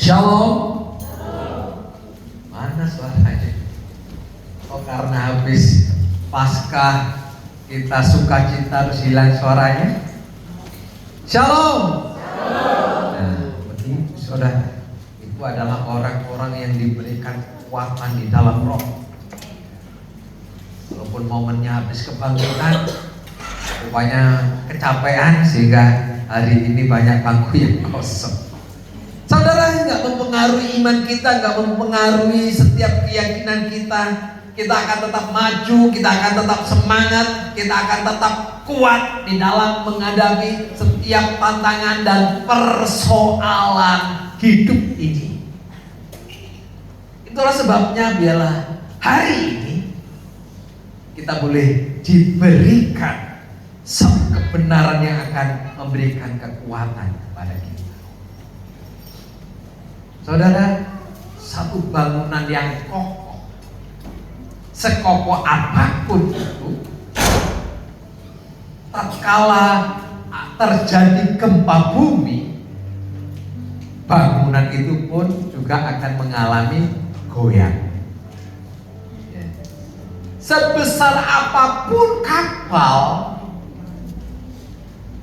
Shalom. Mana suaranya? Oh, karena habis Paskah kita sukacita terus hilang suaranya. Shalom. Nah, begitu saudara. Itu adalah orang-orang yang diberikan kekuatan di dalam roh. Walaupun momennya habis kebangkitan, rupanya kecapean sehingga hari ini banyak bangku yang kosong. Saudara, nggak mempengaruhi iman kita, nggak mempengaruhi setiap keyakinan kita. Kita akan tetap maju, kita akan tetap semangat, kita akan tetap kuat di dalam menghadapi setiap tantangan dan persoalan hidup ini. Itulah sebabnya biarlah hari ini kita boleh diberikan satu kebenaran yang akan memberikan kekuatan kepada kita. Saudara, satu bangunan yang kokoh, sekokoh apapun itu, tatkala terjadi gempa bumi, bangunan itu pun juga akan mengalami goyang. Sebesar apapun kapal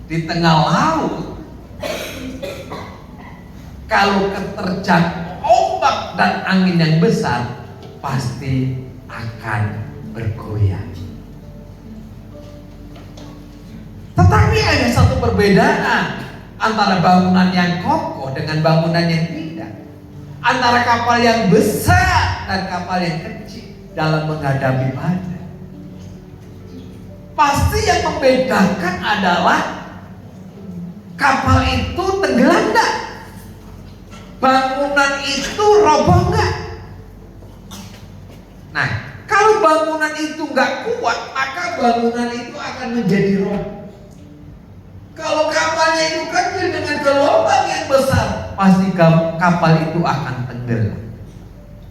di tengah laut, kalau keterjang ombak dan angin yang besar, pasti akan bergoyang. Tetapi ada satu perbedaan antara bangunan yang kokoh dengan bangunan yang tidak, antara kapal yang besar dan kapal yang kecil dalam menghadapi badai. Pasti yang membedakan adalah kapal itu tenggelam enggak, bangunan itu roboh enggak. Nah, kalau bangunan itu enggak kuat, maka bangunan itu akan menjadi roboh. Kalau kapalnya itu kecil dengan gelombang yang besar, pasti kapal itu akan tenggelam.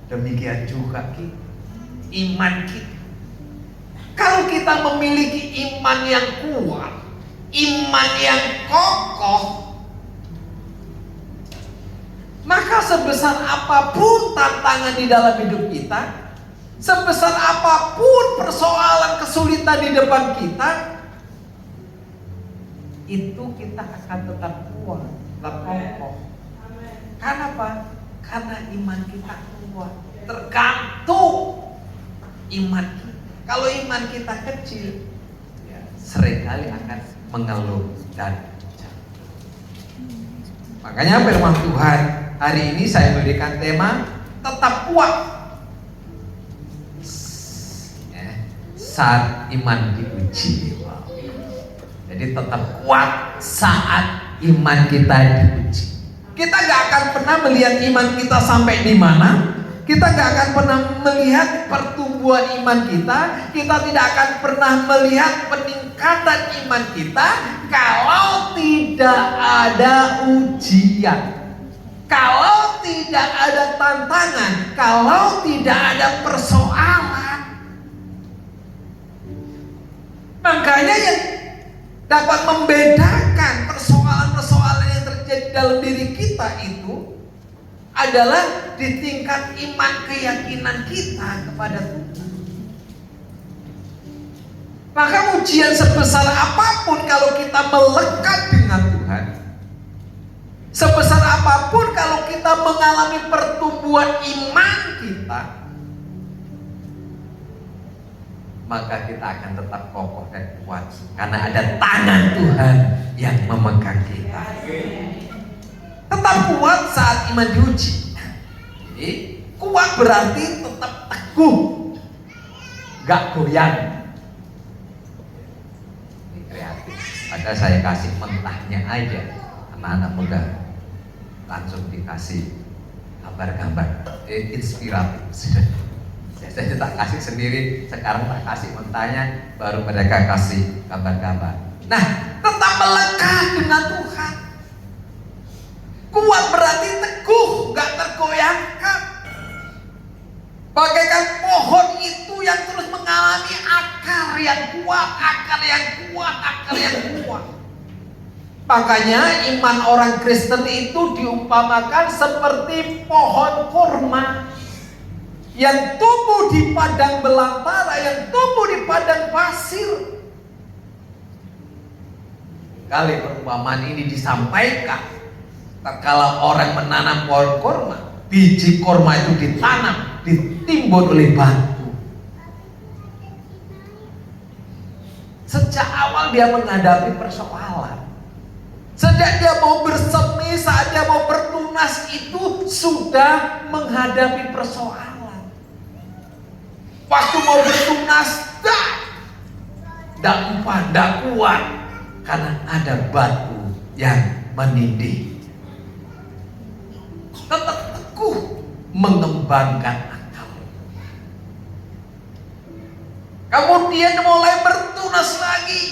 Demikian juga iman kita. Kalau kita memiliki iman yang kuat, iman yang kokoh, maka sebesar apapun tantangan di dalam hidup kita, sebesar apapun persoalan kesulitan di depan kita, itu kita akan tetap kuat, tetap kokoh. Karena apa? Karena iman kita kuat. Tergantung iman kita. Kalau iman kita kecil, ya, seringkali akan mengeluh dan jatuh. Makanya firman Tuhan hari ini saya berikan tema tetap kuat saat iman diuji. Jadi tetap kuat saat iman kita diuji. Kita gak akan pernah melihat iman kita sampai di mana. Kita gak akan pernah melihat pertumbuhan iman kita. Kita tidak akan pernah melihat peningkatan iman kita kalau tidak ada ujian, kalau tidak ada tantangan, kalau tidak ada persoalan. Makanya yang dapat membedakan persoalan-persoalan yang terjadi dalam diri kita itu adalah di tingkat iman keyakinan kita kepada Tuhan. Maka ujian sebesar apapun kalau kita melekat dengan Tuhan, sebesar apapun kalau kita mengalami pertumbuhan iman kita, maka kita akan tetap kokoh dan kuat karena ada tangan Tuhan yang memegang kita. Tetap kuat saat iman diuji. Jadi kuat berarti tetap teguh, gak goyang. Ini kreatif. Ada saya kasih mentahnya aja, anak-anak muda langsung dikasih gambar-gambar, inspiratif. Saya tak kasih sendiri, sekarang tak kasih mentahnya, baru mereka kasih gambar-gambar. Nah, tetap melekat dengan Tuhan. Kuat berarti teguh, gak tergoyahkan. Bagaikan pohon itu yang terus mengalami akar yang kuat, akar yang kuat, akar yang kuat. Makanya iman orang Kristen itu diumpamakan seperti pohon kurma yang tumbuh di padang belantara, yang tumbuh di padang pasir. Kali perumpamaan ini disampaikan tatkala orang menanam pohon kurma, biji kurma itu ditanam, ditimbun oleh batu. Sejak awal dia menghadapi persoalan. Sejak dia mau bersemi, saat dia mau bertunas, itu sudah menghadapi persoalan. Waktu mau bertunas, tidak kuat, karena ada batu yang menindih. Tetap teguh mengembangkan akal. Kemudian mulai bertunas lagi,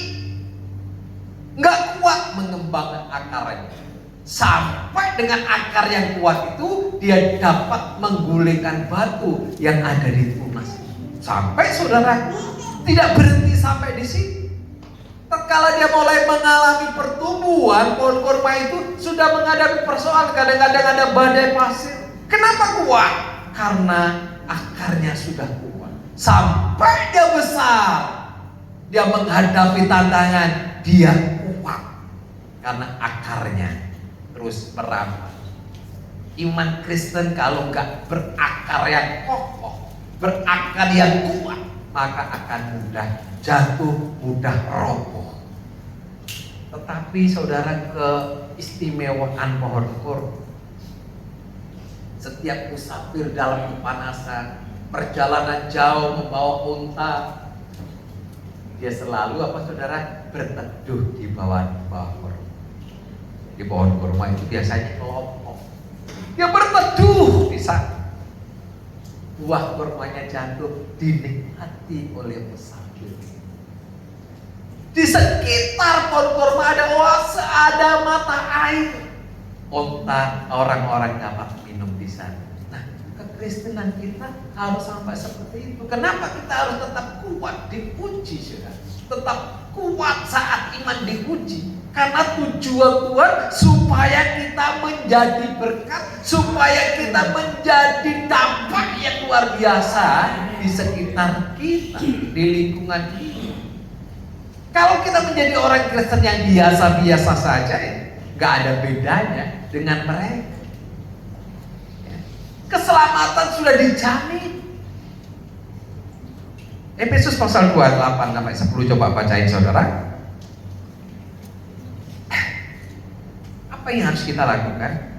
nggak kuat mengembangkan akarnya. Sampai dengan akar yang kuat itu, dia dapat menggulingkan batu yang ada di tunas. Sampai saudara tidak berhenti sampai di sini. Tatkala dia mulai mengalami pertumbuhan, pohon kurma itu sudah menghadapi persoalan. Kadang-kadang ada badai pasir. Kenapa kuat? Karena akarnya sudah kuat. Sampai dia besar, dia menghadapi tantangan, dia kuat karena akarnya terus merambat. Iman Kristen kalau nggak berakar yang kokoh, berakar yang kuat, maka akan mudah jatuh, mudah roboh. Tetapi saudara, keistimewaan pohon kurma, setiap musafir dalam kepanasan, perjalanan jauh membawa unta, dia selalu apa saudara? Berteduh di bawah kurma. Di pohon kurma itu biasanya kelompok. Dia berteduh di sana. Buah kurmanya jatuh, dinikmati oleh musafir. Di sekitar pohon kurma ada oase, ada mata air. Unta, orang-orang dapat minum di sana. Nah, kekristenan kita harus sampai seperti itu. Kenapa kita harus tetap kuat diuji, saudara? Tetap kuat saat iman diuji. Karena tujuan Tuhan supaya kita menjadi berkat, supaya kita menjadi dampak yang luar biasa di sekitar kita, di lingkungan kita. Kalau kita menjadi orang Kristen yang biasa-biasa saja, nggak ada bedanya dengan mereka. Keselamatan sudah dijamin. Efesus pasal 28 sampai 10, coba bacain saudara. Apa yang harus kita lakukan?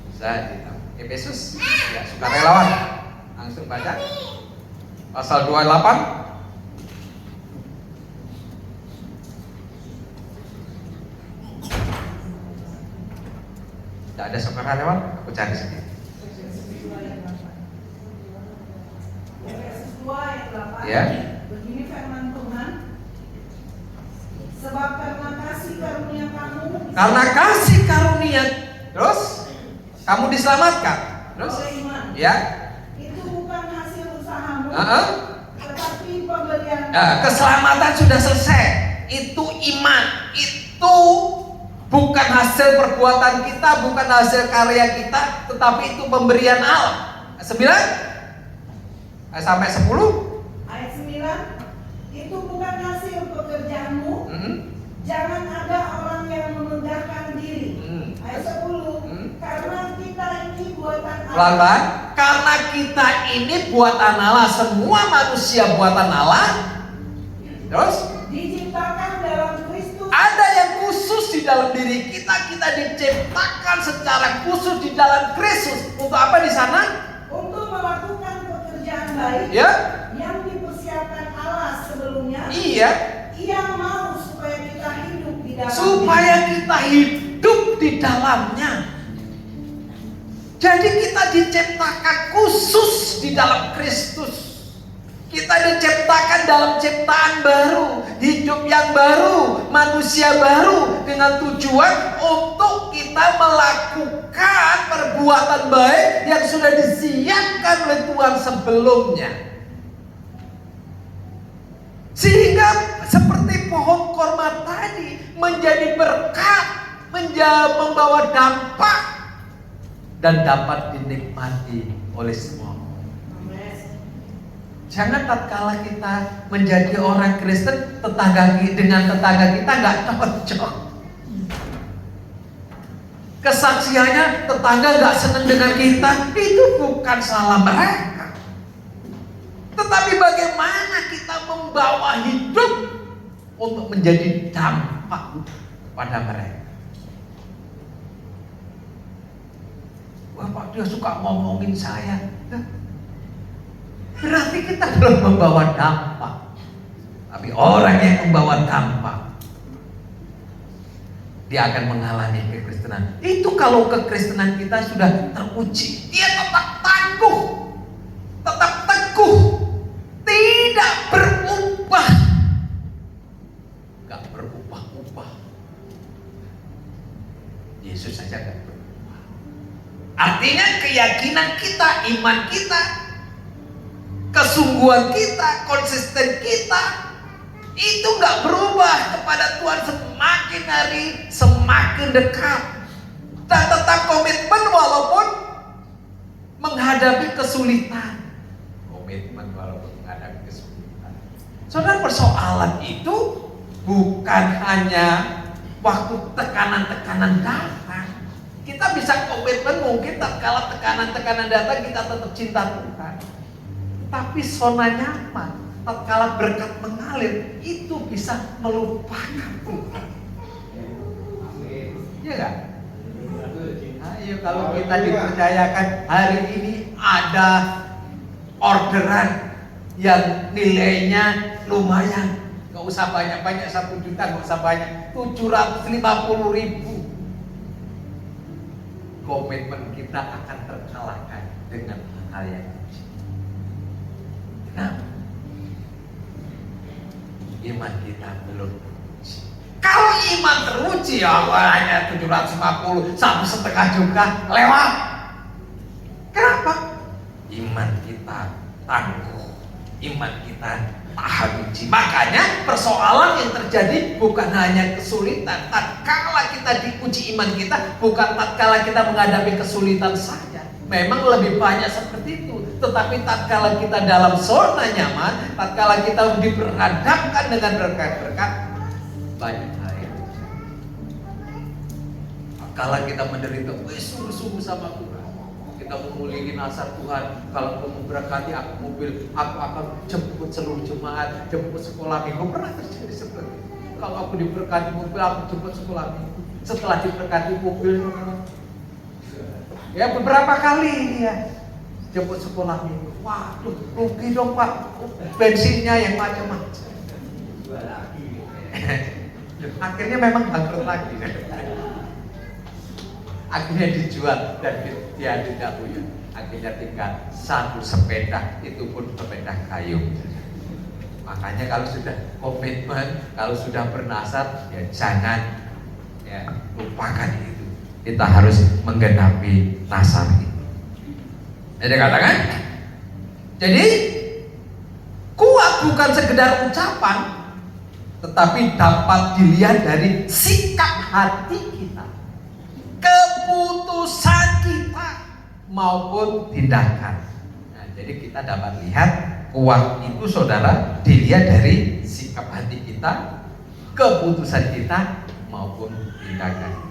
Bisa Efesus, ya, sukarelawan. Langsung baca. Pasal 28. Tidak ada sukarelawan, aku cari sendiri. Efesus 2 ayat 8. Ya. Begini firman Tuhan, sebab karena kasih karunia kamu, Karena kasih karunia, terus kamu diselamatkan, terus, oleh iman, ya, itu bukan hasil usahamu, tetapi pemberian. Keselamatan sudah selesai. Itu iman, itu bukan hasil perbuatan kita, bukan hasil karya kita, tetapi itu pemberian Allah. 9 sampai 10. Ayat 9, itu bukan hasil pekerjaanmu. Jangan ada orang yang memegahkan diri. Ayat 10, karena kita ini buatan Allah. Pelan-pelan. Karena kita ini buatan Allah, semua manusia buatan Allah. Terus Diciptakan dalam Kristus. ada yang khusus di dalam diri kita. Kita diciptakan secara khusus di dalam Kristus. Untuk apa di sana? Untuk melakukan pekerjaan baik, Ya. yang dipersiapkan Allah sebelumnya. Iya. Ia mau supaya kita hidup di dalamnya. Supaya kita hidup di dalamnya. Jadi kita diciptakan khusus di dalam Kristus. Kita diciptakan dalam ciptaan baru, hidup yang baru, manusia baru, dengan tujuan untuk kita melakukan perbuatan baik yang sudah disiapkan oleh Tuhan sebelumnya. Sehingga seperti pohon kurma tadi menjadi berkat membawa dampak dan dapat dinikmati oleh semua. Jangan tatkala kita menjadi orang Kristen, dengan tetangga kita nggak cocok. Kesaksiannya tetangga nggak senang dengan kita, itu bukan salah mereka. Tetapi bagaimana kita membawa hidup untuk menjadi dampak pada mereka. Wah, Pak, dia suka ngomongin saya. Berarti kita belum membawa dampak. Tapi orang yang membawa dampak, dia akan mengalami kekristenan. Itu kalau kekristenan kita sudah teruji. Dia tetap tangguh, tetap teguh, tidak berubah, gak berubah-ubah. Yesus saja gak berubah. Artinya keyakinan kita, iman kita, kesungguhan kita, konsisten kita itu gak berubah kepada Tuhan semakin hari semakin dekat, dan tetap komitmen walaupun menghadapi kesulitan. Komitmen walaupun menghadapi kesulitan. Saudara, persoalan itu bukan hanya waktu tekanan-tekanan datang. Kita bisa komitmen mungkin tatkala tekanan-tekanan datang kita tetap cinta Tuhan. Tapi zona nyaman, tatkala berkat mengalir, itu bisa melupakan Tuhan. Iya gak? Ayo, kalau kita dipercayakan hari ini ada orderan yang nilainya lumayan, gak usah banyak-banyak, 1 juta gak usah banyak, 750.000. Komitmen kita akan terkalahkan dengan hal yang kecil. Kenapa? Iman kita belum teruji. Kalau iman teruji, ya hanya 750, 1,5 juta lewat. Kenapa? Iman kita tangguh, iman kita tahan uji. Makanya persoalan yang terjadi bukan hanya kesulitan. Tatkala kita diuji iman kita, bukan tatkala kita menghadapi kesulitan saja. Memang lebih banyak seperti itu. Tetapi tatkala kita dalam zona nyaman, tatkala kita diperhadapkan dengan berkat-berkat, banyak hal yang terjadi. Tatkala kita menderita, sungguh-sungguh sama Tuhan, kita memulihin asal Tuhan. Kalau Kau memberkati aku mobil, aku akan jemput seluruh jemaat, jemput sekolah minggu. Pernah terjadi seperti itu. Kalau aku diberkati mobil, aku jemput sekolah minggu. Setelah diberkati mobil, ya beberapa kali ini ya jemput sekolah minggu. Waduh, rugi dong Pak, bensinnya yang macam-macam. Akhirnya memang bangkrut lagi. Akhirnya dijual dan dia tidak punya. Akhirnya tinggal 1 sepeda, itu pun sepeda kayu. Makanya kalau sudah komitmen, kalau sudah bernasar, ya jangan lupakan itu. Kita harus menggenapi nasar itu. Jadi katakan, jadi kuat bukan sekedar ucapan, tetapi dapat dilihat dari sikap hati kita, keputusan kita, maupun tindakan. Nah, jadi kita dapat lihat kuat itu, saudara, dilihat dari sikap hati kita, keputusan kita, maupun tindakan.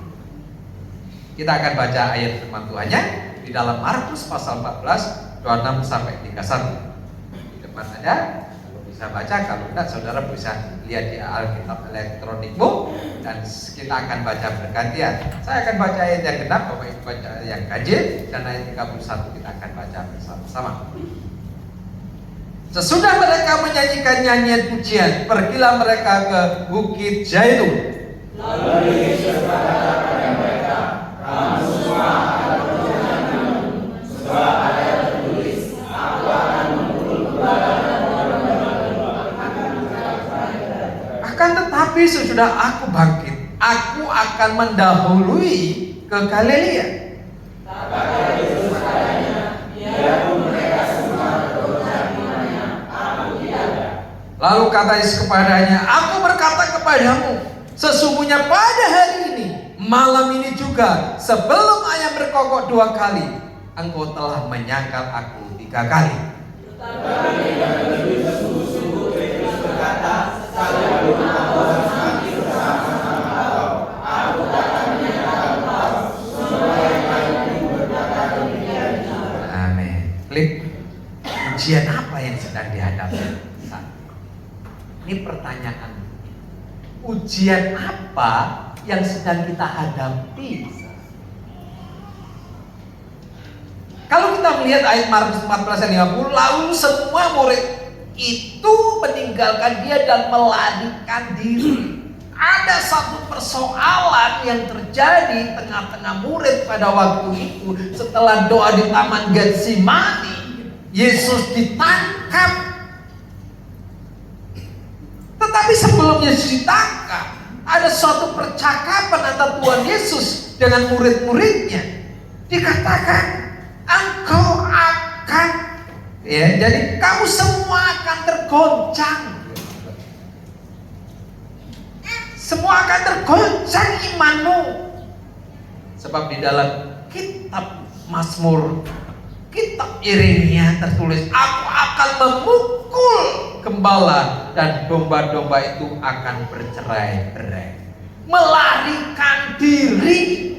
Kita akan baca ayat firman Tuhannya di dalam Markus pasal 14, 26 sampai 31. Di depan ada, kalau bisa baca, kalau enggak saudara bisa lihat di Alkitab elektronikmu, dan kita akan baca bergantian. Saya akan baca ayat yang genap, Bapak Ibu baca yang ganjil, dan ayat 31 kita akan baca bersama-sama. Sesudah mereka menyanyikan nyanyian pujian, pergilah mereka ke Bukit Zaitun. Lalu Yesus berkata kepada mereka, kamu semua ada perjanjianmu, sebab ada tertulis, aku akan memukul kepala dan akan mencapai. Akan tetapi sesudah aku bangkit, aku akan mendahului ke Galilea. Kata Yesus padanya, biarpun mereka semua berucap dimana, aku tidak. Lalu kata Yesus kepadanya, aku berkata kepadamu, sesungguhnya pada hari ini malam ini juga sebelum ayam berkokok 2 kali, engkau telah menyangkal aku 3 kali. Tetapi yang lebih sungguh-sungguh Petrus berkata, sekalipun aku harus mati bersama-sama kau, aku tak akan menyangkal kau. Semua yang lain pun berkata demikian juga. Amin. Klik. Ujian apa yang sedang dihadapi? Ini pertanyaan. Ujian apa yang sedang kita hadapi? Kalau kita melihat ayat Markus 14 ayat 50, lalu semua murid itu meninggalkan dia dan melarikan diri. Ada satu persoalan yang terjadi tengah-tengah murid pada waktu itu setelah doa di Taman Getsemani. Yesus ditangkap. Tetapi sebelum Yesus ditangkap, ada suatu percakapan antara Tuhan Yesus dengan murid-muridnya. Dikatakan, engkau akan, ya, jadi kamu semua akan tergoncang. Semua akan tergoncang imanmu. Sebab di dalam kitab Mazmur, kitab Yeremia tertulis, aku akan memukul gembala dan domba-domba itu akan bercerai-berai. Melarikan diri.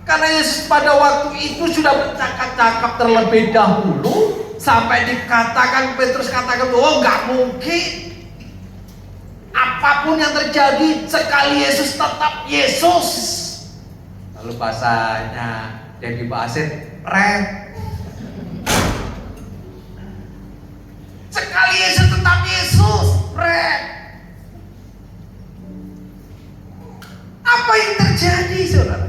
Karena Yesus pada waktu itu sudah bercakap-cakap terlebih dahulu, sampai dikatakan, Petrus katakan, oh nggak mungkin. Apapun yang terjadi, sekali Yesus tetap Yesus. Lalu bahasanya Debbie Basit, pret. Sekali Yesus tetap Yesus, pret. Apa yang terjadi, saudara?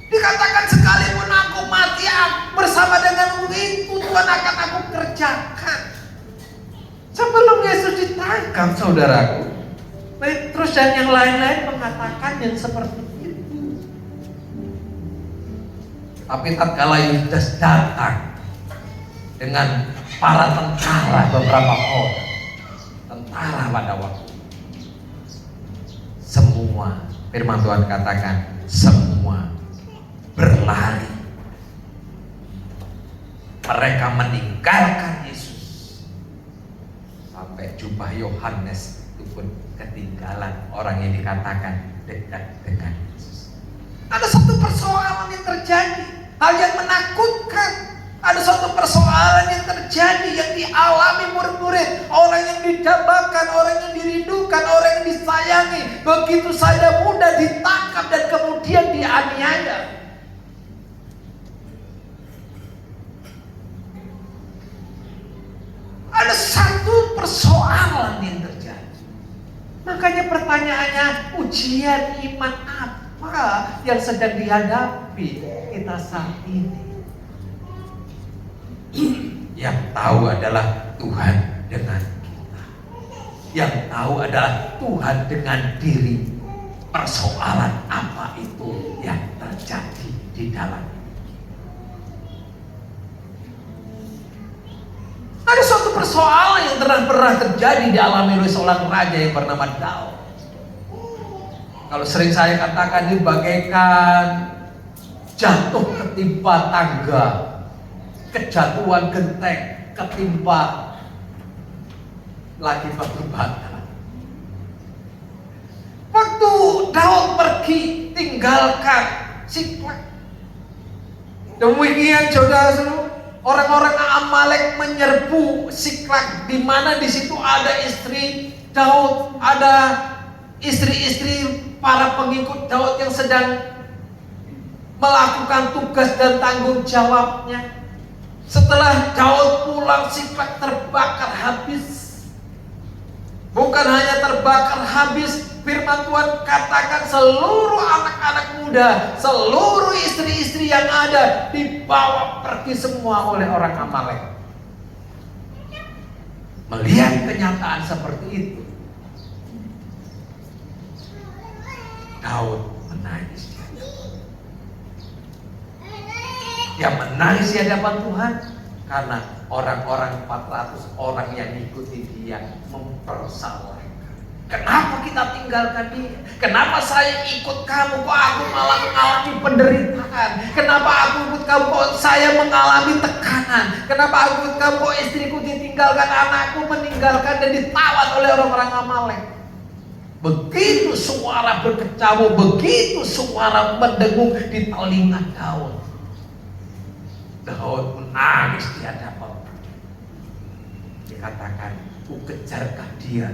Dikatakan sekalipun aku mati bersama dengan itu, Tuhan akan aku kerjakan. Sebelum Yesus ditangkap, saudaraku, Petrus dan yang lain-lain mengatakan yang seperti itu. Tapi tatkala Yudas datang dengan para tentara, beberapa orang tentara pada waktu itu, semua, firman Tuhan katakan, semua berlari. Mereka meninggalkan Yesus. Sampai jubah Yohanes itu pun ketinggalan orang yang dikatakan dekat dengan Yesus. Ada satu persoalan yang terjadi, hal yang menakutkan. Ada suatu persoalan yang terjadi, yang dialami murid-murid, orang yang didambakan, orang yang dirindukan, orang yang disayangi, begitu saja mudah ditangkap dan kemudian dianiaya. Ada satu persoalan yang terjadi. Makanya pertanyaannya, ujian iman apa yang sedang dihadapi kita saat ini? Yang tahu adalah Tuhan dengan kita. Yang tahu adalah Tuhan dengan diri. Persoalan apa itu yang terjadi di dalam ini? Ada suatu persoalan yang pernah terjadi dialami oleh seorang raja yang bernama Daud. Kalau sering saya katakan, ini bagaikan jatuh ketimpa tangga, kejatuhan genteng ketimpa lagi batu bata. Waktu Daud pergi tinggalkan Siklag, demikian saudara, orang-orang Amalek menyerbu Siklag, di mana di situ ada istri Daud, ada istri-istri para pengikut Daud yang sedang melakukan tugas dan tanggung jawabnya. Setelah Daud pulang, Siklag terbakar habis. Bukan hanya terbakar habis, firman Tuhan katakan seluruh anak-anak muda, seluruh istri-istri yang ada dibawa pergi semua oleh orang Amalek. Melihat kenyataan seperti itu, Daud menangis. Dia menangis di hadapan Tuhan karena orang-orang 400 orang yang ikuti dia mempersalahkan. Kenapa kita tinggalkan dia? Kenapa saya ikut kamu kok aku malah mengalami penderitaan? Kenapa aku ikut kamu kok saya mengalami tekanan? Kenapa aku ikut kamu kok istriku ditinggalkan, anakku meninggalkan dan ditawan oleh orang-orang Amalek? Begitu suara berkecamuk, begitu suara mendengung di telinga Daud. Daud menangis di hadapan. Dikatakan, ku kejarkah dia?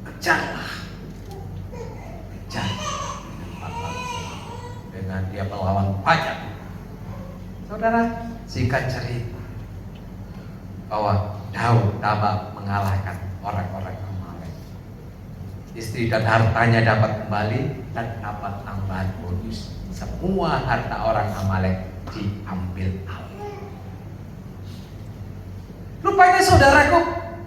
Kejarlah, kejar dengan dia melawan banyak. Saudara, singkat cerita bahwa Daud dapat mengalahkan orang-orang Amalek. Istri dan hartanya dapat kembali dan dapat tambahan bonus. Semua harta orang Amalek diambil alih. Rupanya saudaraku,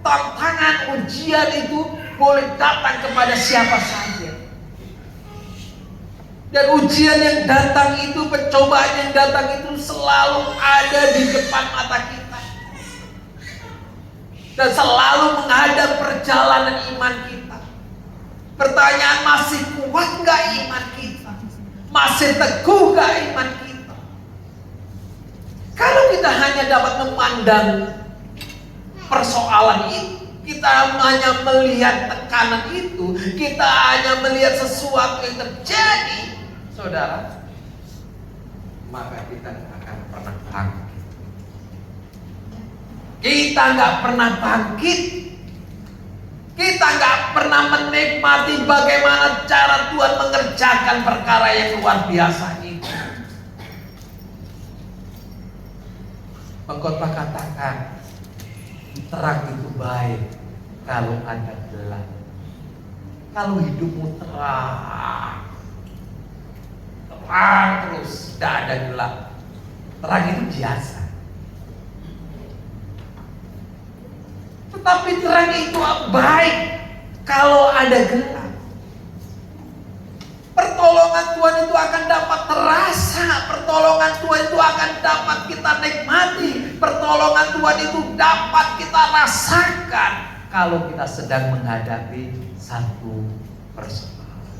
tantangan ujian itu boleh datang kepada siapa saja. Dan ujian yang datang itu, pencobaan yang datang itu selalu ada di depan mata kita. Dan selalu menghadap perjalanan iman kita. Pertanyaan, masih kuat gak iman kita? Masih teguh gak iman kita? Kalau kita hanya dapat memandang persoalan itu, kita hanya melihat tekanan itu, kita hanya melihat sesuatu yang terjadi, saudara, maka kita akan pernah bangkit. Kita nggak pernah bangkit. Kita nggak pernah menikmati bagaimana cara Tuhan mengerjakan perkara yang luar biasa itu. Pengkhotbah katakan, terang itu baik kalau ada gelap. Kalau hidupmu terang terus, tidak ada gelap. Terang itu biasa. Tetapi terang itu baik kalau ada gelap. Pertolongan Tuhan itu akan dapat terasa. Pertolongan Tuhan itu akan dapat kita nikmati. Pertolongan Tuhan itu dapat kita rasakan kalau kita sedang menghadapi satu persoalan.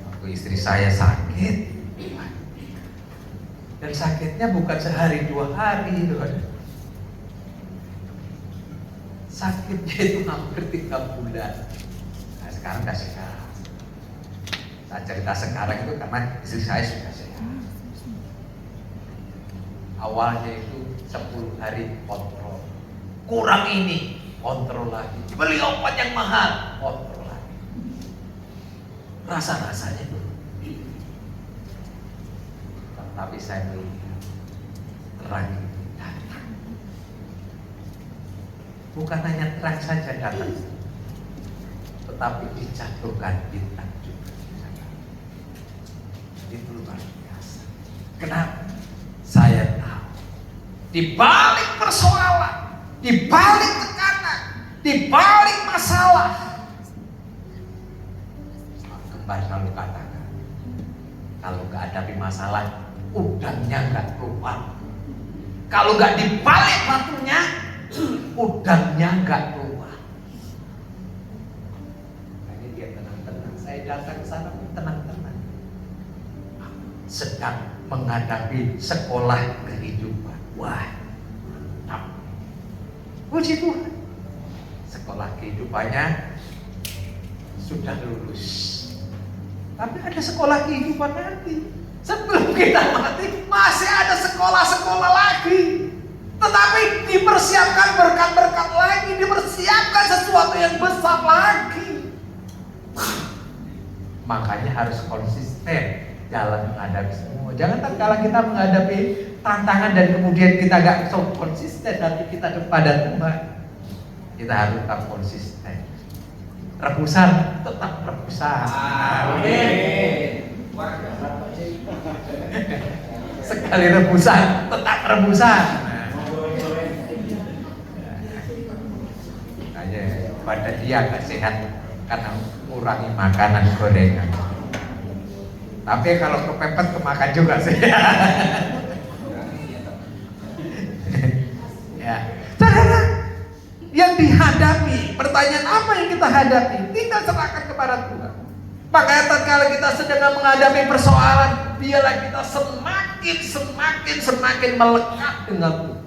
Waktu istri saya sakit, dan sakitnya bukan sehari dua hari, sakitnya itu hampir 3 bulan. Nah, sekarang udah sehat. Saya cerita sekarang itu karena istri saya sudah sehat. Awalnya itu 10 hari kontrol, kurang ini kontrol lagi, beli obat yang mahal kontrol lagi. Rasa-rasanya dulu. Tapi saya melihat terang itu datang. Bukan hanya terang saja datang, tetapi dijatuhkan bintang juga. Itu luar biasa. Kenapa? Saya tahu di balik persoalan, di balik tekanan, di balik masalah, Kembar selalu katakan, kalau nggak hadapi masalah, udangnya nggak keluar. Kalau nggak dibalik batunya, udangnya nggak keluar. Makanya dia tenang-tenang. Saya datang ke sana pun tenang-tenang. Sedang menghadapi sekolah kehidupan. Wah, mantap. Puji Tuhan. Sekolah kehidupannya sudah lulus. Tapi ada sekolah kehidupan nanti. Sebelum kita mati masih ada sekolah-sekolah lagi. Tetapi dipersiapkan berkat-berkat lagi, dipersiapkan sesuatu yang besar lagi. Makanya harus konsisten dalam menghadapi semua. Jangan tatkala kita menghadapi tantangan dan kemudian kita gak konsisten, nanti kita kepada Tuhan. Kita harus tetap konsisten. Rebusan tetap rebusan. Amin. Sekali rebusan tetap rebusan. Kayak badan dia gak sehat karena mengurangi makanan gorengan. Tapi kalau kepepet kemakan juga sehat. Ya, saudara, hadapi? Pertanyaan apa yang kita hadapi? Tinggal serahkan kepada Tuhan. Makanya tatkala kita sedang menghadapi persoalan, biarlah kita semakin melekat dengan Tuhan.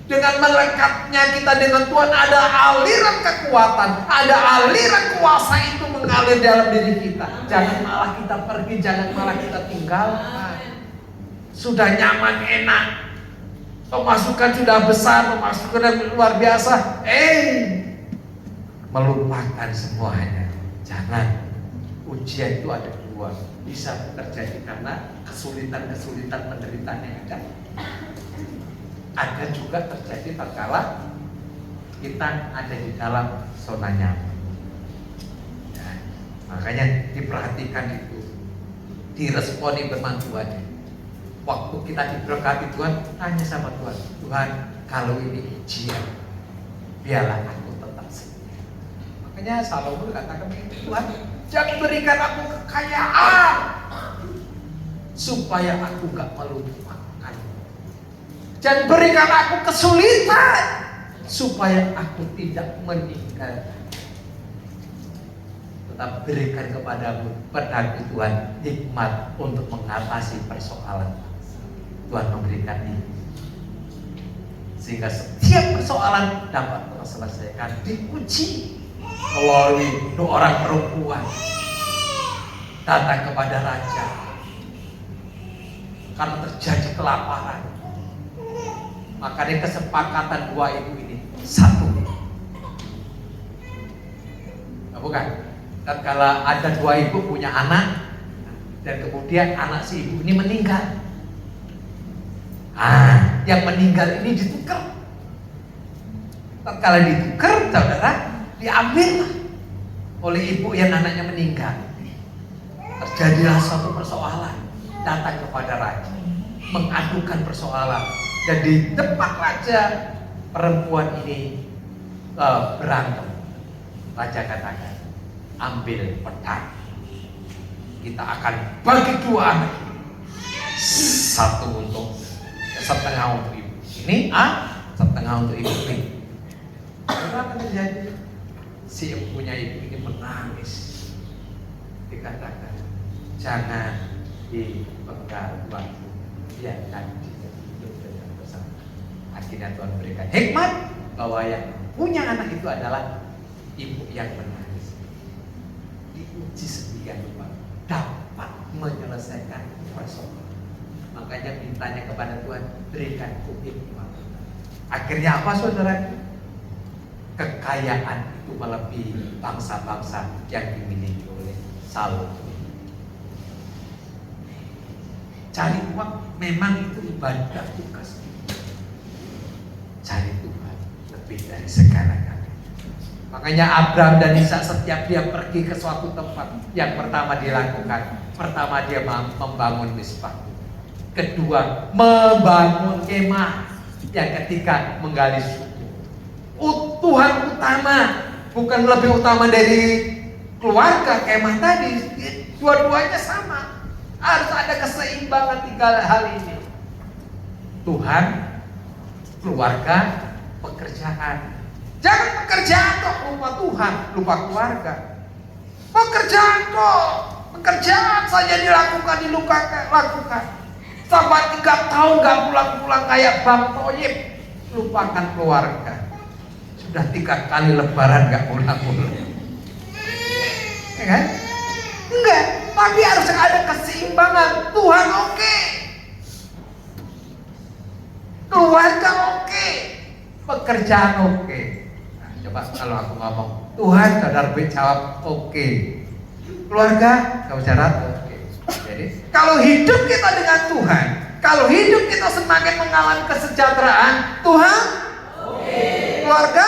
Dengan melekatnya kita dengan Tuhan, ada aliran kekuatan, ada aliran kuasa itu mengalir dalam diri kita. Jangan malah kita pergi, jangan malah kita tinggalkan. Sudah nyaman, enak, pemasukan sudah besar, pemasukan yang luar biasa, melupakan semuanya. Jangan. Ujian itu ada dua, bisa terjadi karena kesulitan penderitaan yang ada. Ada juga terjadi tatkala kita ada di dalam zona nyaman. Nah, makanya diperhatikan itu, diresponi firman Tuhan. Waktu kita diberkati Tuhan, tanya sama Tuhan, Tuhan, kalau ini ujian, biarlah aku tetap setia. Makanya Salomo katakan begitu, Tuhan, jangan berikan aku kekayaan supaya aku gak melupakan. Jangan berikan aku kesulitan supaya aku tidak meninggalkan. Tetap berikan kepadamu Tuhan hikmat untuk mengatasi persoalan. Tuhan memberikan ini sehingga setiap persoalan dapat terselesaikan. Diuji melalui dua orang perempuan datang kepada raja karena terjadi kelaparan. Makanya kesepakatan dua ibu ini satu. Nah, bukan? Tatkala ada dua ibu punya anak dan kemudian anak si ibu ini meninggal. Yang meninggal ini ditukar. Tatkala ditukar, saudara, diambil oleh ibu yang anaknya meninggal. Terjadilah suatu persoalan, datang kepada raja, mengadukan persoalan. Dan di depan raja, perempuan ini berantem. Raja katakan, ambil pedang, kita akan bagi dua anak, satu untuk setengah untuk ibu ini, setengah untuk ibu ini. Apa terjadi? Si yang punya ibu ini menangis. Dikatakan, jangan dipegang waktu, biarkan dia hidup dengan bersama. Akhirnya Tuhan berikan hikmat bahwa yang punya anak itu adalah ibu yang menangis. Diuji sedemikian rupa dapat menyelesaikan persoalan. Makanya mintanya kepada Tuhan, berikan hikmat. Akhirnya apa, saudara? Kekayaan itu melebihi bangsa-bangsa yang dimiliki oleh Salomo. Cari uang memang itu ibadah tugas. Cari Tuhan lebih dari segala-galanya. Makanya Abraham dan Ishak setiap dia pergi ke suatu tempat, yang pertama dilakukan, pertama dia membangun misbah, kedua membangun kemah, yang ketiga menggali sumur. Tuhan utama, bukan lebih utama dari keluarga kemah tadi. Dua-duanya sama. Harus ada keseimbangan tiga hal ini. Tuhan, keluarga, pekerjaan. Jangan pekerjaan kok lupa Tuhan, lupa keluarga. Pekerjaan saja dilakukan. Sampai 3 tahun gak pulang-pulang kayak Bang Toyib, lupakan keluarga. Sudah 3 kali lebaran gak pulang-pulang. Ya kan? Enggak, tapi harus ada keseimbangan. Tuhan oke, keluarga oke, pekerjaan oke. Nah, coba kalau aku ngomong Tuhan, saudara jawab oke. Keluarga, kamu syarat oke. Jadi kalau hidup kita dengan Tuhan, kalau hidup kita semakin mengalami kesejahteraan, Tuhan oke. Keluarga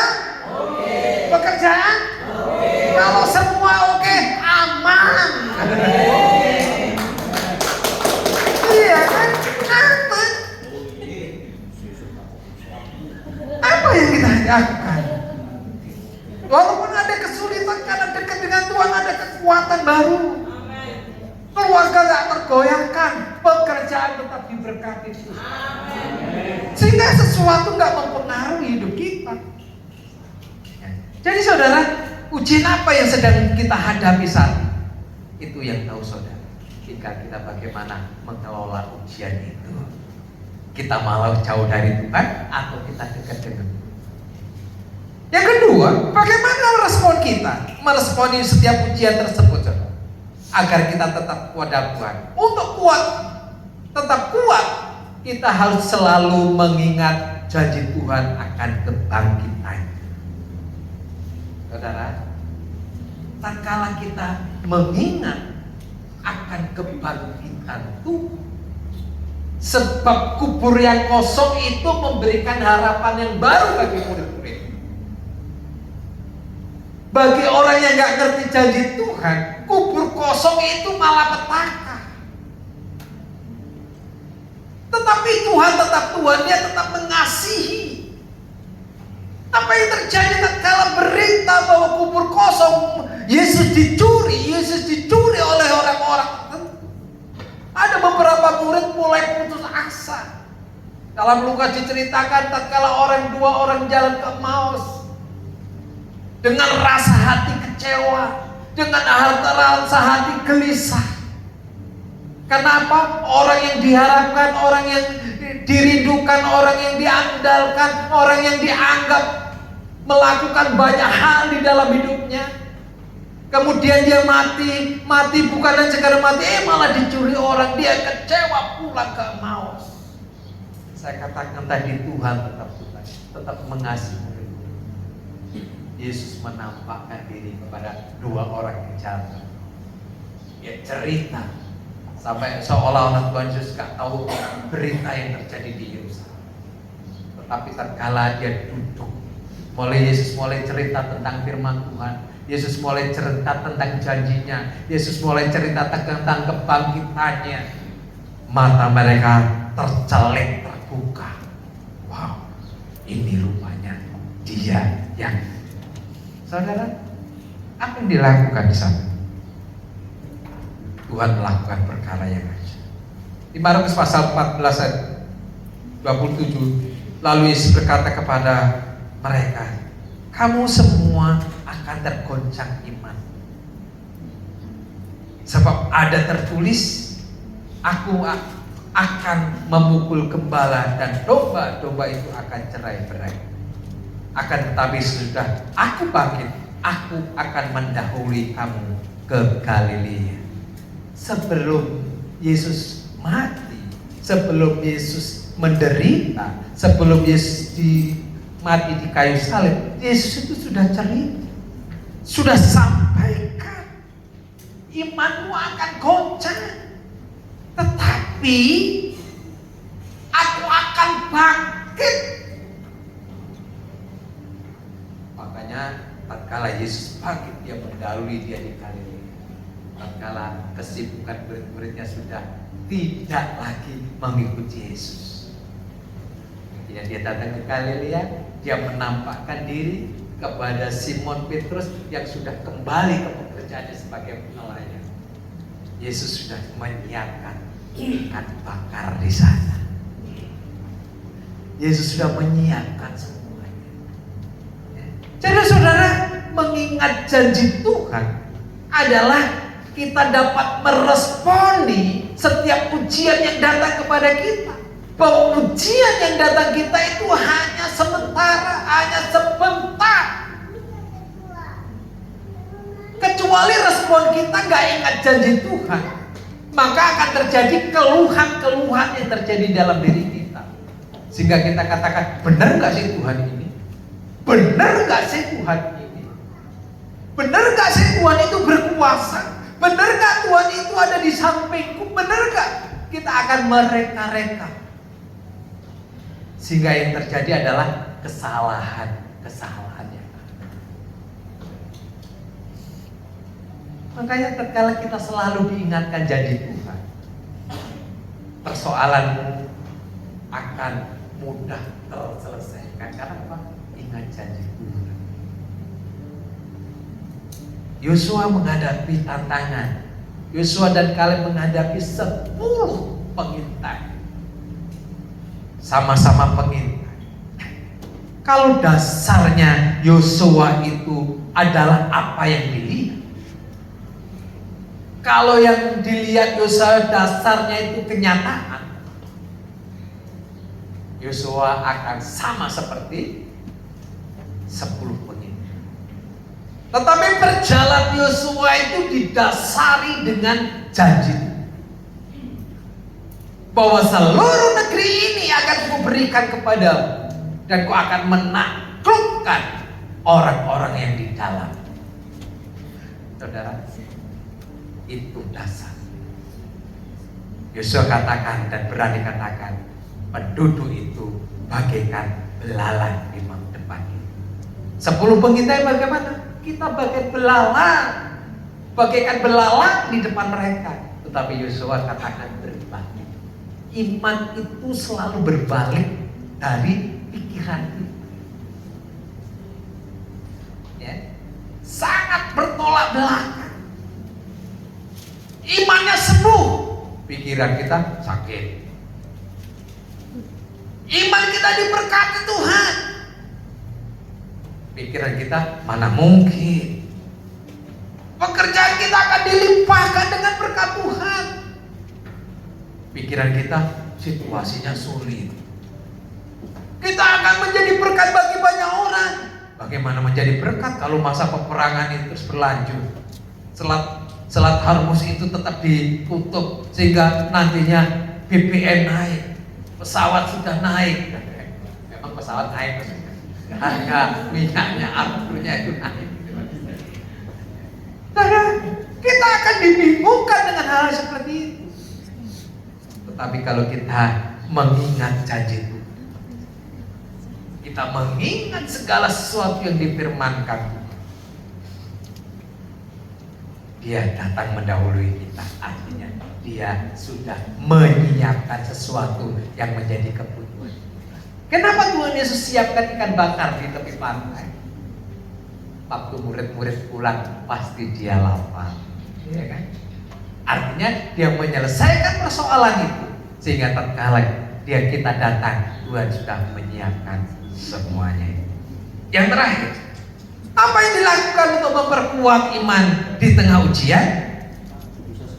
oke. Pekerjaan oke. Kalau semua oke, aman. Iya kan? Aman. Apa yang kita lakukan? Walaupun ada kesulitan, karena dekat dengan Tuhan ada kekuatan baru. Keluarga gak tergoyahkan, pekerjaan tetap diberkati Tuhan. Sehingga sesuatu gak mempengaruhi hidup kita. Jadi saudara, ujian apa yang sedang kita hadapi saat ini? Itu yang tahu saudara. Tinggal kita bagaimana mengelola ujian itu. Kita malah jauh dari Tuhan atau kita dekat dengan Tuhan. Yang kedua, bagaimana respon kita meresponi setiap ujian tersebut, saudara? Agar kita tetap kuat dalam Tuhan. Untuk tetap kuat, kita harus selalu mengingat janji Tuhan akan kebangkitan. Saudara, tatkala kita mengingat akan kebangkitan Tuhan, sebab kubur yang kosong itu memberikan harapan yang baru bagi murid-murid. Bagi orang yang gak ngerti janji Tuhan, kubur kosong itu malah petaka. Tetapi Tuhan tetap Tuhan, Dia tetap mengasihi. Apa yang terjadi tatkala berita bahwa kubur kosong, Yesus dicuri oleh orang-orang tertentu. Ada beberapa murid mulai putus asa. Dalam Lukas diceritakan tatkala dua orang jalan ke Emmaus dengan rasa hati kecewa, dengan rasa hati gelisah. Kenapa? Orang yang diharapkan, orang yang dirindukan, orang yang diandalkan, orang yang dianggap melakukan banyak hal di dalam hidupnya, kemudian dia mati bukan dan sekadar mati, malah dicuri orang. Dia kecewa pulang ke Emmaus. Saya katakan tadi, Tuhan tetap mengasihi. Yesus menampakkan diri kepada dua orang yang jalan. Dia cerita sampai seolah-olah Tuhan Yesus gak tahu berita yang terjadi di Yerusalem. Tetapi tatkala dia duduk, Yesus mulai cerita tentang firman Tuhan. Yesus mulai cerita tentang janjinya. Yesus mulai cerita tentang kebangkitannya. Mata mereka tercelik, terbuka. Wow, ini rupanya Dia yang. Saudara, apa yang dilakukan di sana? Tuhan melakukan perkara yang ajaib. Di Markus pasal 14 ayat 27, lalu Yesus berkata kepada mereka, kamu semua akan tergoncang iman. Sebab ada tertulis, aku akan memukul gembala dan domba-domba itu akan cerai-berai. Akan tetapi sudah aku bangkit, aku akan mendahului kamu ke Galilea. Sebelum Yesus mati, sebelum Yesus menderita, sebelum Yesus mati di kayu salib, Yesus itu sudah cerita, sudah sampaikan, imanmu akan goncang, tetapi aku akan bangkit. Makanya tatkala Yesus bangkit, dia mendahului dia di Galilea. Tatkala kesibukan murid-muridnya sudah tidak lagi mengikuti Yesus, ketika dia datang ke Galilea, dia menampakkan diri kepada Simon Petrus yang sudah kembali ke pekerjaannya sebagai nelayan. Yesus sudah menyiapkan ikan bakar di sana. Yesus sudah menyiapkan semuanya. Jadi saudara, mengingat janji Tuhan adalah kita dapat meresponi setiap ujian yang datang kepada kita. Bahwa ujian yang datang kita itu hanya sementara, hanya sebentar. Kecuali respon kita gak ingat janji Tuhan, maka akan terjadi keluhan-keluhan yang terjadi dalam diri kita. Sehingga kita katakan, benar gak sih Tuhan ini? Benar gak sih Tuhan ini? Benar gak sih Tuhan itu berkuasa? Benar gak Tuhan itu ada di sampingku? Benar gak? Kita akan mereka-reka. Sehingga yang terjadi adalah kesalahan yang ada. Makanya tatkala kita selalu diingatkan janji Tuhan, persoalanmu akan mudah terselesaikan. Karena apa? Ingat janji Tuhan. Yosua menghadapi tantangan. Yosua dan Kaleb menghadapi 10 pengintai. Sama-sama pengintai. Kalau dasarnya Yosua itu adalah apa yang dilihat. Kalau yang dilihat Yosua dasarnya itu kenyataan, Yosua akan sama seperti 10 pengikut. Tetapi perjalanan Yosua itu didasari dengan janji bahwa seluruh negeri ini akan kuberikan kepadamu dan kau akan menaklukkan orang-orang yang di dalam. Saudara, itu dasar. Yosua katakan dan berani katakan, penduduk itu bagaikan belalang di depan kita. 10 pengintai bagaimana? Kita bagaikan belalang di depan mereka. Tetapi Yosua katakan berbalik. Iman itu selalu berbalik dari pikiran kita. Ya. Sangat bertolak belakang. Imannya sembuh, pikiran kita sakit. Iman kita diberkati Tuhan, pikiran kita mana mungkin. Pekerjaan kita akan dilimpahkan dengan berkat Tuhan, pikiran kita situasinya sulit. Kita akan menjadi berkat bagi banyak orang. Bagaimana menjadi berkat kalau masa peperangan itu terus berlanjut? Selat Hormuz itu tetap ditutup sehingga nantinya BBM naik, pesawat sudah naik. Memang pesawat naik, harga minyaknya, arusnya itu naik. Saudara, kita akan dibingungkan dengan hal seperti itu. Tetapi kalau kita mengingat janji Tuhan, kita mengingat segala sesuatu yang difirmankan, Dia datang mendahului kita. Artinya Dia sudah menyiapkan sesuatu yang menjadi kebutuhan. Kenapa Tuhan Yesus siapkan ikan bakar di tepi pantai? Waktu murid-murid pulang pasti dia lapar, ya kan? Artinya Dia menyelesaikan persoalan itu, sehingga tatkala kita datang, Tuhan sudah menyiapkan semuanya. Yang terakhir, apa yang dilakukan untuk memperkuat iman di tengah ujian?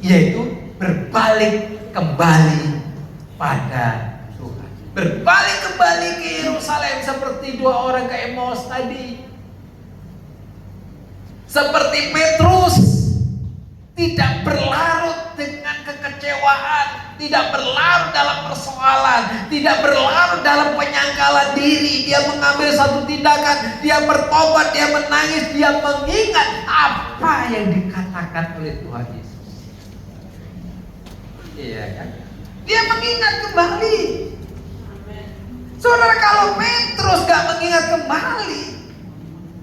Yaitu berbalik kembali pada Tuhan. Berbalik kembali ke Yerusalem seperti 2 orang ke Emmaus tadi. Seperti Petrus, tidak berlarut dengan kekecewaan, tidak berlarut dalam persoalan, tidak berlarut dalam penyangkalan diri. Dia mengambil satu tindakan, dia bertobat, dia menangis, dia mengingat apa yang dikatakan oleh Tuhan Yesus. Iya kan? Dia mengingat kembali. Saudara, kalau Petrus gak mengingat kembali,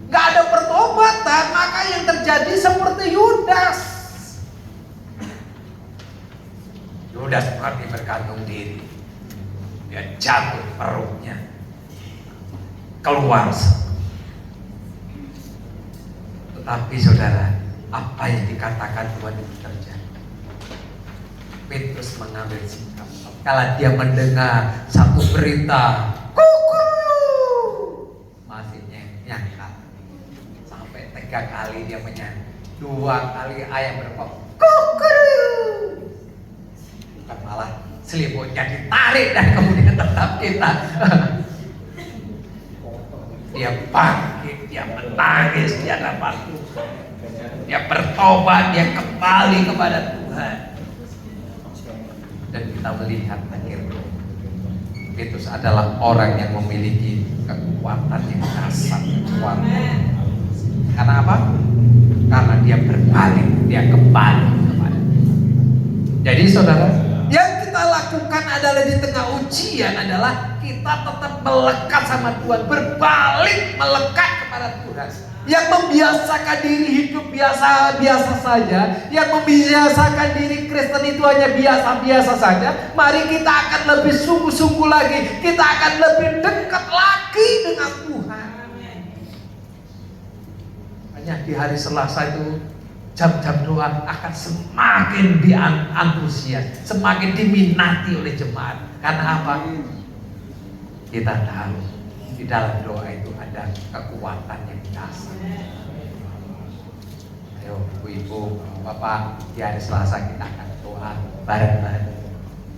gak ada pertobatan, maka yang terjadi seperti Yudas. Yudas seperti bergantung diri. Dia jatuh perutnya keluar. Tetapi saudara, apa yang dikatakan Tuhan itu terjadi. Petrus mengambil sikap. Kalau dia mendengar satu berita, masih nyangkal. Sampai 3 kali dia menyanyi, 2 kali ayam berkok, bukan malah selimutnya ditarik dan kemudian tetap kita. Dia bangkit, dia menangis, dia dapat Tuhan, dia bertobat, dia kembali kepada Tuhan. Dan kita melihat akhirnya Petrus adalah orang yang memiliki kekuatan yang dasar, kekuatan. Karena apa? Karena dia berbalik, dia kembali kepada Tuhan. Jadi saudara, yang kita lakukan adalah di tengah ujian adalah kita tetap melekat sama Tuhan, berbalik melekat kepada Tuhan. Yang membiasakan diri hidup biasa-biasa saja, yang membiasakan diri Kristen itu hanya biasa-biasa saja, mari kita akan lebih sungguh-sungguh lagi, kita akan lebih dekat lagi dengan Tuhan. Hanya di hari Selasa itu jam-jam doa akan semakin diantusias, semakin diminati oleh jemaat. Karena apa? Kita tahu Di dalam doa itu ada kekuatan yang dasar. Ayo ibu-ibu, bapak, di hari Selasa kita akan doa bareng-bareng.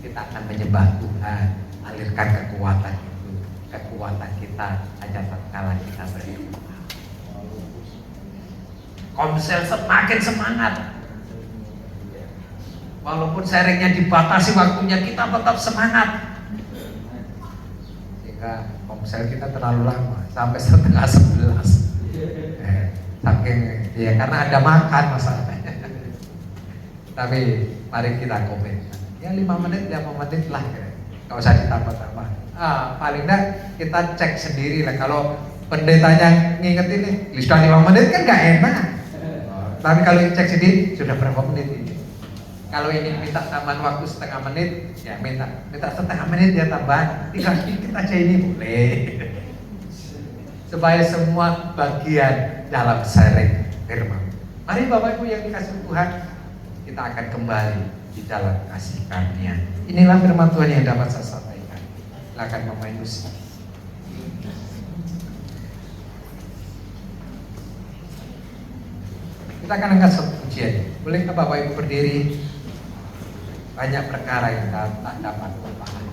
Kita akan menyembah Tuhan, alirkan kekuatan itu. Kekuatan kita hanya tatkala kita berdoa. Komsel semakin semangat. Walaupun sharingnya dibatasi waktunya, kita tetap semangat. Sehingga komsel kita terlalu lama, sampai setengah 11. Saking ya karena ada makan masalahnya. Tapi mari kita komen. Ya 5 menit lah, nggak usah ditambah-tambah. Paling enggak kita cek sendiri lah. Kalau pendetanya ngingetin nih, sudah 5 menit kan nggak enak. Tapi kalau cek sendiri sudah berapa menit ini? Kalau ini minta tambahan waktu setengah menit, ya minta setengah menit ya tambah. Tinggal sedikit aja ini boleh. Supaya semua bagian dalam sharing firman. Mari Bapak Ibu yang dikasih Tuhan, kita akan kembali di dalam kasih karunia. Inilah firman Tuhan yang dapat saya sampaikan. Silakan memain musik. Kita akan angkat satu pujian. Bolehkah Bapak Ibu berdiri? Banyak perkara yang tak dapat bertahan.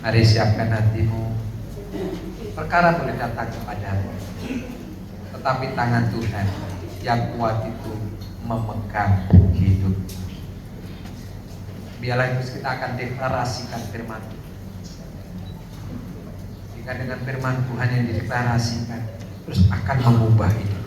Mari siapkan hatimu. Perkara boleh datang kepadamu, tetapi tangan Tuhan yang kuat itu memegang hidup. Biarlah kita akan deklarasikan firman. Jika dengan firman Tuhan yang dideklarasikan, terus akan mengubah hidup.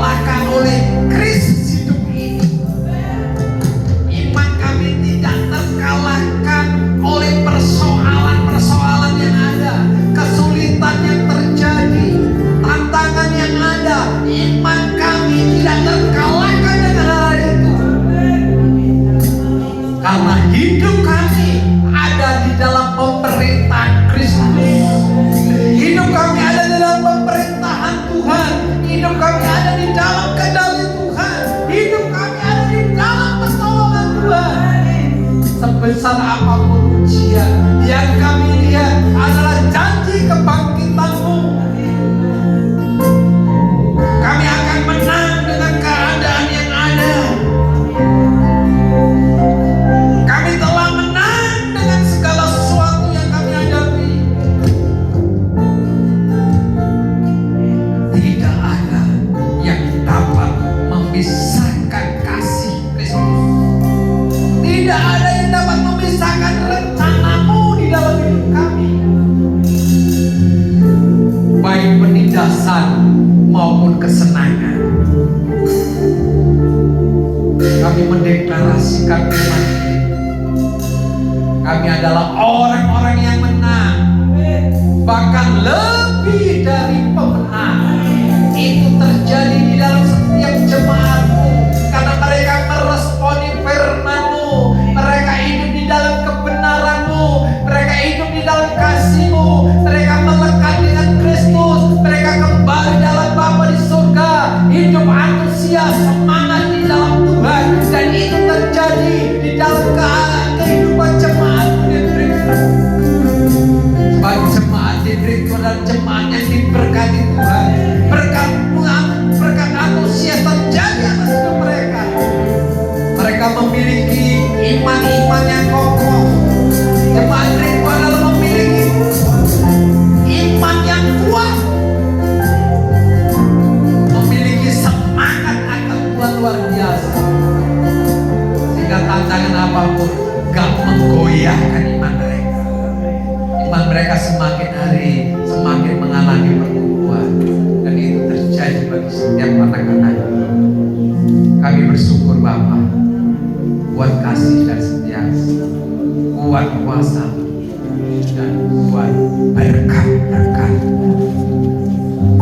terkalahkan oleh Kristus hidup ini. Iman kami tidak terkalahkan oleh persoalan-persoalan yang ada, kesulitan yang terjadi, tantangan yang ada. Iman kami tidak terkalahkan dengan hal itu. Karena hidup kami ada di dalam pemerintahan Kristus. Hidup kami ada di dalam pemerintahan Tuhan. Hidup kami ada di dalam kendali Tuhan. Hidup kami ada di dalam pertolongan Tuhan. Sebesar apapun ujian yang kami lihat adalah janji kebangkitan-Mu. Kami akan menang dengan keadaan yang ada. Kami telah menang dengan segala sesuatu yang kami hadapi. Tidak ada yang dapat memisahkan kasih Kristus. Tidak ada yang dapat memisahkan rencana-Mu di dalam hidup kami. Baik penindasan maupun kesenangan. Kami mendeklarasikan iman ini. Kami adalah orang-orang yang menang, bahkan lebih dari pemenang. Itu terjadi di dalam setiap jemaat-Mu, karena mereka meresponi firman-Mu, mereka hidup di dalam kebenaran-Mu, mereka hidup di dalam kasih-Mu, mereka melekat dengan Kristus, mereka kembali dalam Bapa di surga, hidup antusias, semangat di dalam Tuhan. Dan itu terjadi di dalam kehidupan jemaat-Mu di Brigtur. Sebagai jemaat di Brigtur dan jemaat yang diberkati Tuhan, berkat antusias terjadi atas hidup mereka. Mereka memiliki iman-iman yang kokoh. Jemaat Brigtur adalah memiliki iman yang kuat, memiliki semangat akan Tuhan luar biasa, sehingga tantangan apapun gak menggoyahkan iman mereka. Iman mereka semakin hari semakin mengalami pertumbuhan, dan itu terjadi bagi setiap anak-anak. Kami bersyukur Bapa, buat kasih dan setia, buat kuasa dan buat berkat-berkat.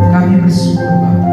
Kami bersyukur Bapa.